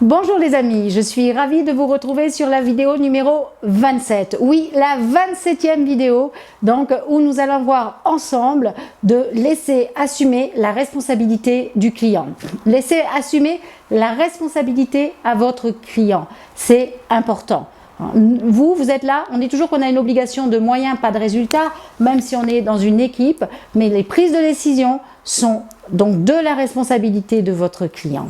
Bonjour les amis, je suis ravie de vous retrouver sur la vidéo numéro 27. Oui, la 27e vidéo, donc où nous allons voir ensemble de laisser assumer la responsabilité du client. Laissez assumer la responsabilité à votre client, c'est important. Vous êtes là, on dit toujours qu'on a une obligation de moyens, pas de résultats, même si on est dans une équipe, mais les prises de décision sont donc de la responsabilité de votre client.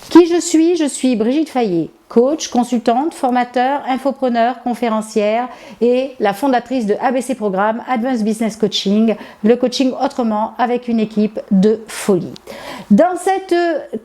Qui je suis? Je suis Brigitte Fayet, coach, consultante, formateur, infopreneur, conférencière et la fondatrice de ABC Programme, Advanced Business Coaching, le coaching autrement avec une équipe de folie. Dans cette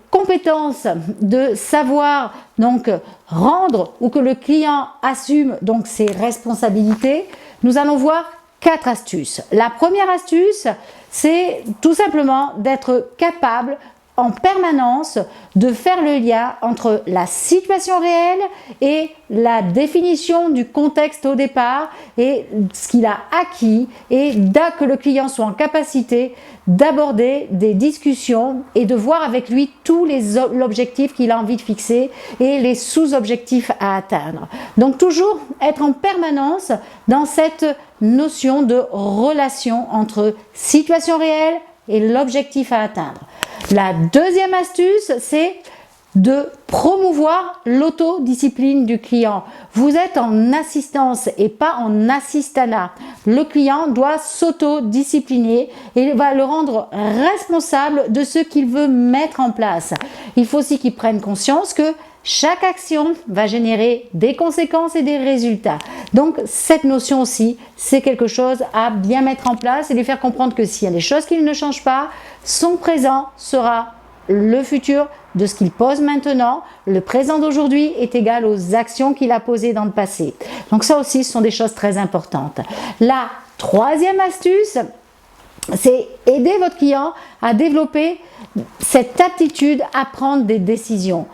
compétence de savoir donc rendre ou que le client assume donc ses responsabilités, nous allons voir 4 astuces. La première astuce, c'est tout simplement d'être capable en permanence de faire le lien entre la situation réelle et la définition du contexte au départ et ce qu'il a acquis et que le client soit en capacité d'aborder des discussions et de voir avec lui tous l'objectif qu'il a envie de fixer et les sous-objectifs à atteindre. Donc toujours être en permanence dans cette notion de relation entre situation réelle et l'objectif à atteindre. La deuxième astuce, c'est de promouvoir l'autodiscipline du client. Vous êtes en assistance et pas en assistanat. Le client doit s'autodiscipliner et va le rendre responsable de ce qu'il veut mettre en place. Il faut aussi qu'il prenne conscience que chaque action va générer des conséquences et des résultats. Donc cette notion aussi, c'est quelque chose à bien mettre en place et lui faire comprendre que s'il y a des choses qui ne changent pas, son présent sera le futur de ce qu'il pose maintenant. Le présent d'aujourd'hui est égal aux actions qu'il a posées dans le passé. Donc ça aussi, ce sont des choses très importantes. La troisième astuce, c'est aider votre client à développer cette aptitude à prendre des décisions.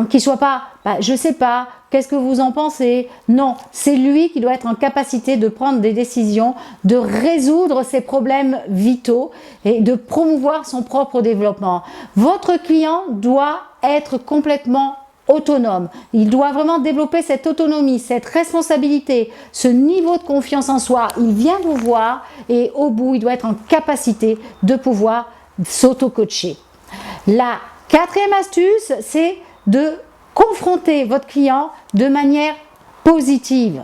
Qu'il ne soit pas, je ne sais pas, qu'est-ce que vous en pensez? Non, c'est lui qui doit être en capacité de prendre des décisions, de résoudre ses problèmes vitaux et de promouvoir son propre développement. Votre client doit être complètement autonome. Il doit vraiment développer cette autonomie, cette responsabilité, ce niveau de confiance en soi. Il vient vous voir et au bout, il doit être en capacité de pouvoir s'auto-coacher. La quatrième astuce, c'est de confronter votre client de manière positive.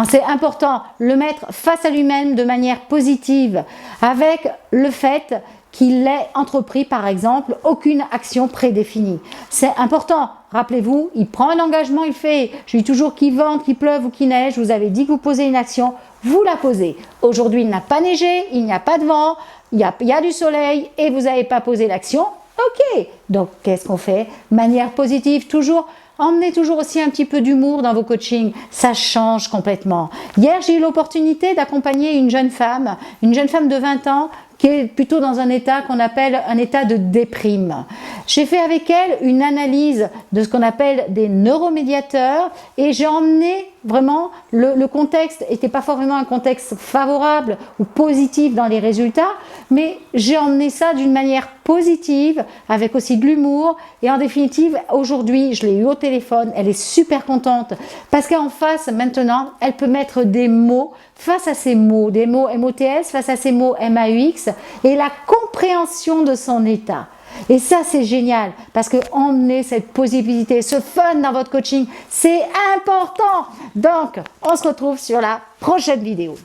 C'est important, le mettre face à lui-même de manière positive, avec le fait qu'il ait entrepris, par exemple, aucune action prédéfinie. C'est important. Rappelez-vous, il prend un engagement, il fait, je dis toujours qu'il vente, qu'il pleuve ou qu'il neige, vous avez dit que vous posez une action, vous la posez. Aujourd'hui, il n'a pas neigé, il n'y a pas de vent, il y a du soleil et vous n'avez pas posé l'action. Ok, donc qu'est-ce qu'on fait? Manière positive, toujours. Emmenez toujours aussi un petit peu d'humour dans vos coachings, ça change complètement. Hier, j'ai eu l'opportunité d'accompagner une jeune femme de 20 ans qui est plutôt dans un état qu'on appelle un état de déprime. J'ai fait avec elle une analyse de ce qu'on appelle des neuromédiateurs et j'ai emmené vraiment, le contexte n'était pas forcément un contexte favorable ou positif dans les résultats, mais j'ai emmené ça d'une manière positive, avec aussi de l'humour et en définitive, aujourd'hui, je l'ai eu au téléphone, elle est super contente parce qu'en face, maintenant, elle peut mettre des mots face à ces mots, des mots MOTS face à ces mots MAUX et la compréhension de son état. Et ça, c'est génial parce que emmener cette positivité, ce fun dans votre coaching, c'est important. Donc, on se retrouve sur la prochaine vidéo.